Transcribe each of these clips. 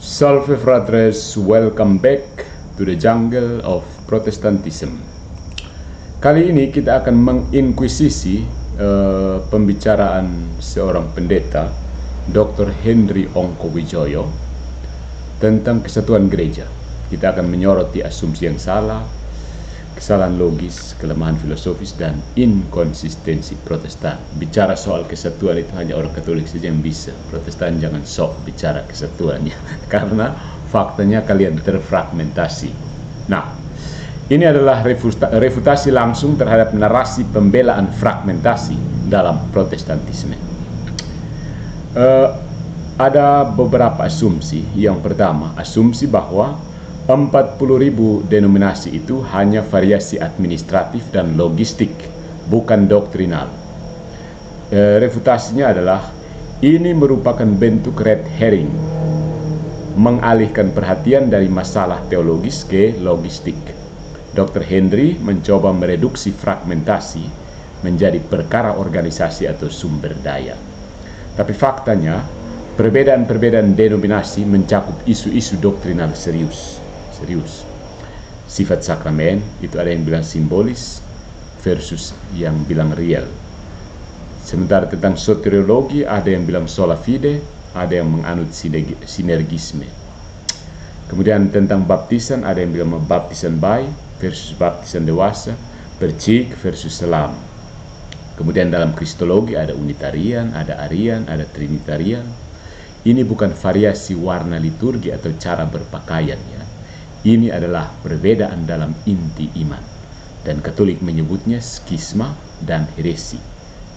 Salve fratres, welcome back to the jungle of Protestantism. Kali ini kita akan menginkuisisi pembicaraan seorang pendeta, Dr. Henry Ongkowijoyo, tentang kesatuan gereja. Kita akan menyoroti asumsi yang salah, kesalahan logis, kelemahan filosofis, dan inkonsistensi Protestan. Bicara soal kesatuan itu hanya orang Katolik saja yang bisa. Protestan jangan sok bicara kesatuannya, karena faktanya kalian terfragmentasi. Nah, ini adalah refutasi langsung terhadap narasi pembelaan fragmentasi dalam Protestantisme. Ada beberapa asumsi. Yang pertama, asumsi bahwa 40.000 denominasi itu hanya variasi administratif dan logistik, bukan doktrinal. Refutasinya adalah ini merupakan bentuk red herring, mengalihkan perhatian dari masalah teologis ke logistik. Dr. Henry mencoba mereduksi fragmentasi menjadi perkara organisasi atau sumber daya. Tapi faktanya, perbedaan-perbedaan denominasi mencakup isu-isu doktrinal serius. Sifat sakramen itu ada yang bilang simbolis versus yang bilang real. Sementara tentang soteriologi ada yang bilang sola fide, ada yang menganut sinergisme. Kemudian tentang baptisan ada yang bilang baptisan bayi versus baptisan dewasa, percik versus selam. Kemudian dalam kristologi ada unitarian, ada arian, ada trinitarian. Ini bukan variasi warna liturgi atau cara berpakaian ya. Ini adalah perbedaan dalam inti iman, dan Katolik menyebutnya skisma dan heresi,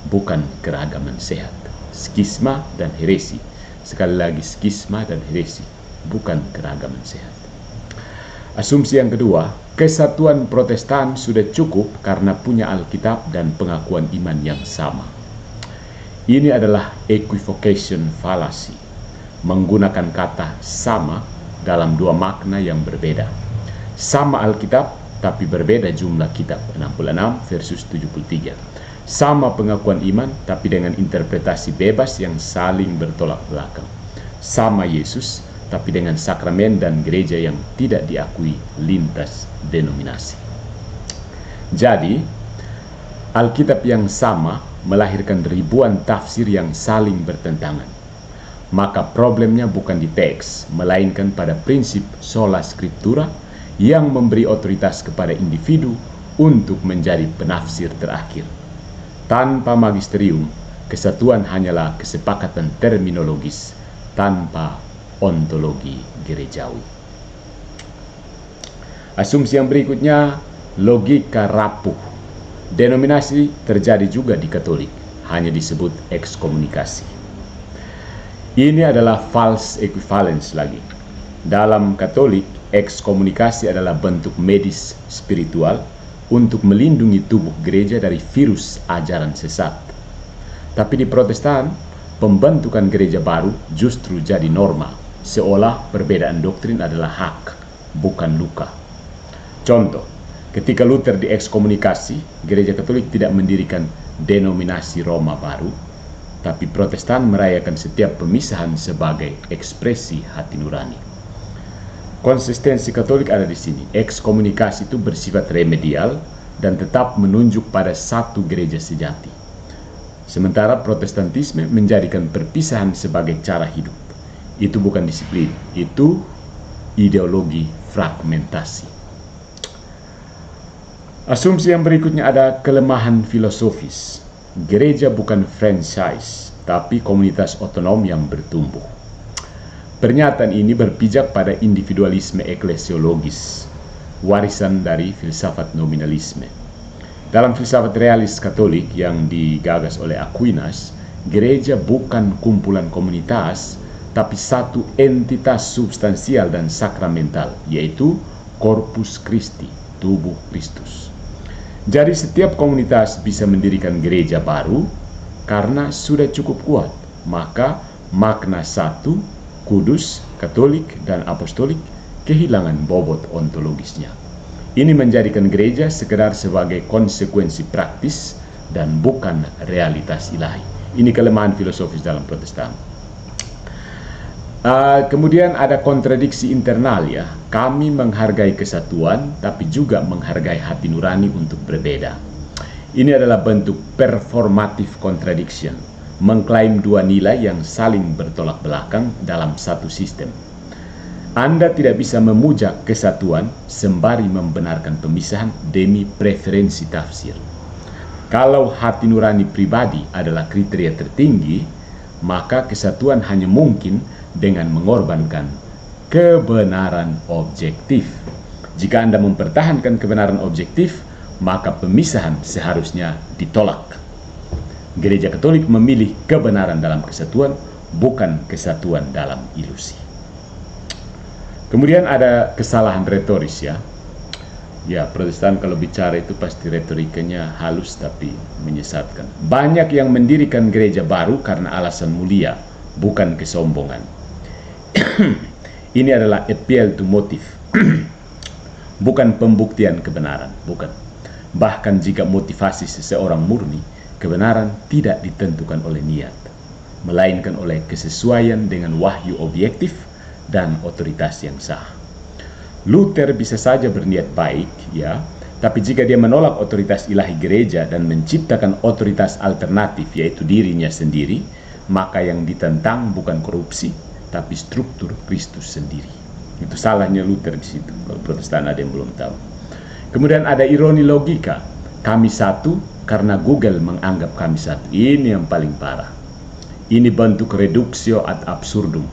bukan keragaman sehat. Skisma dan heresi, sekali lagi skisma dan heresi, bukan keragaman sehat. Asumsi yang kedua, kesatuan Protestan sudah cukup karena punya Alkitab dan pengakuan iman yang sama. Ini adalah equivocation fallacy, menggunakan kata sama dalam dua makna yang berbeda. Sama Alkitab, tapi berbeda jumlah kitab, 66 versus 73. Sama pengakuan iman, tapi dengan interpretasi bebas yang saling bertolak belakang. Sama Yesus, tapi dengan sakramen dan gereja yang tidak diakui lintas denominasi. Jadi, Alkitab yang sama melahirkan ribuan tafsir yang saling bertentangan. Maka problemnya bukan di teks, melainkan pada prinsip sola scriptura yang memberi otoritas kepada individu untuk menjadi penafsir terakhir. Tanpa magisterium, kesatuan hanyalah kesepakatan terminologis tanpa ontologi gerejawi. Asumsi yang berikutnya, logika rapuh. Denominasi terjadi juga di Katolik, hanya disebut ekskomunikasi. Ini adalah false equivalence lagi. Dalam Katolik, ekskomunikasi adalah bentuk medis spiritual untuk melindungi tubuh gereja dari virus ajaran sesat. Tapi di Protestan, pembentukan gereja baru justru jadi norma, seolah perbedaan doktrin adalah hak, bukan luka. Contoh, ketika Luther diekskomunikasi, gereja Katolik tidak mendirikan denominasi Roma baru, tapi Protestan merayakan setiap pemisahan sebagai ekspresi hati nurani. Konsistensi Katolik ada di sini. Ekskomunikasi itu bersifat remedial dan tetap menunjuk pada satu gereja sejati. Sementara Protestantisme menjadikan perpisahan sebagai cara hidup. Itu bukan disiplin, itu ideologi fragmentasi. Asumsi yang berikutnya ada kelemahan filosofis. Gereja bukan franchise, tapi komunitas otonom yang bertumbuh. Pernyataan ini berpijak pada individualisme eklesiologis, warisan dari filsafat nominalisme. Dalam filsafat realis Katolik yang digagas oleh Aquinas, gereja bukan kumpulan komunitas, tapi satu entitas substansial dan sakramental, yaitu Corpus Christi, tubuh Kristus. Jadi setiap komunitas bisa mendirikan gereja baru karena sudah cukup kuat. Maka makna satu, kudus, Katolik, dan apostolik kehilangan bobot ontologisnya. Ini menjadikan gereja sekedar sebagai konsekuensi praktis dan bukan realitas ilahi. Ini kelemahan filosofis dalam Protestan. Kemudian ada kontradiksi internal ya. Kami menghargai kesatuan, tapi juga menghargai hati nurani untuk berbeda. Ini adalah bentuk performative contradiction, mengklaim dua nilai yang saling bertolak belakang dalam satu sistem. Anda tidak bisa memuja kesatuan sembari membenarkan pemisahan demi preferensi tafsir. Kalau hati nurani pribadi adalah kriteria tertinggi, maka kesatuan hanya mungkin dengan mengorbankan kebenaran objektif. Jika Anda mempertahankan kebenaran objektif, maka pemisahan seharusnya ditolak. Gereja Katolik memilih kebenaran dalam kesatuan, bukan kesatuan dalam ilusi. Kemudian ada kesalahan retoris ya. Ya, Protestan kalau bicara itu pasti retorikanya halus tapi menyesatkan. Banyak yang mendirikan gereja baru karena alasan mulia, bukan kesombongan. Ini adalah appeal to motive, bukan pembuktian kebenaran, bukan. Bahkan jika motivasi seseorang murni, kebenaran tidak ditentukan oleh niat, melainkan oleh kesesuaian dengan wahyu objektif dan otoritas yang sah. Luther bisa saja berniat baik, ya, tapi jika dia menolak otoritas ilahi gereja dan menciptakan otoritas alternatif, yaitu dirinya sendiri, maka yang ditentang bukan korupsi, tapi struktur Kristus sendiri. Itu salahnya Luther di situ. Kalau Protestan ada yang belum tahu. Kemudian ada ironi logika. Kami satu karena Google menganggap kami satu. Ini yang paling parah. Ini bentuk reduktio ad absurdum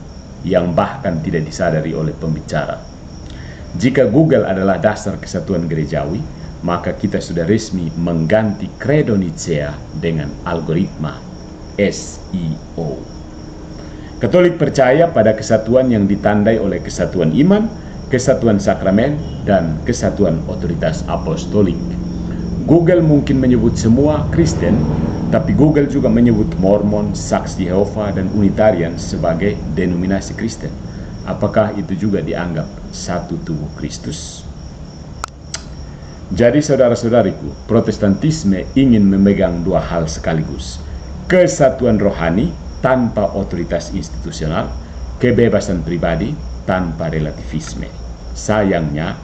yang bahkan tidak disadari oleh pembicara. Jika Google adalah dasar kesatuan gerejawi, maka kita sudah resmi mengganti Credo Nicea dengan algoritma SEO. Katolik percaya pada kesatuan yang ditandai oleh kesatuan iman, kesatuan sakramen, dan kesatuan otoritas apostolik. Google mungkin menyebut semua Kristen, tapi Google juga menyebut Mormon, Saksi Yehova, dan Unitarian sebagai denominasi Kristen. Apakah itu juga dianggap satu tubuh Kristus? Jadi saudara-saudariku, Protestantisme ingin memegang dua hal sekaligus. Kesatuan rohani tanpa otoritas institusional, kebebasan pribadi tanpa relativisme. Sayangnya,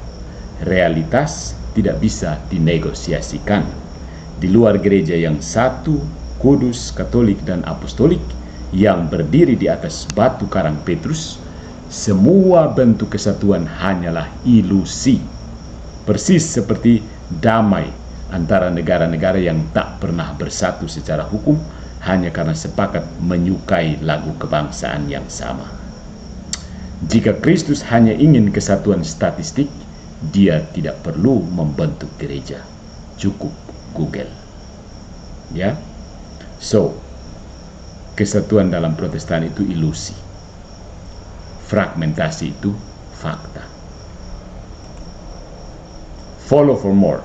realitas tidak bisa dinegosiasikan. Di luar gereja yang satu, kudus, katolik, dan apostolik, yang berdiri di atas batu karang Petrus, semua bentuk kesatuan hanyalah ilusi. Persis seperti damai antara negara-negara yang tak pernah bersatu secara hukum, hanya karena sepakat menyukai lagu kebangsaan yang sama. Jika Kristus hanya ingin kesatuan statistik, dia tidak perlu membentuk gereja. Cukup Google. Ya. So, kesatuan dalam Protestan itu ilusi. Fragmentasi itu fakta. Follow for more.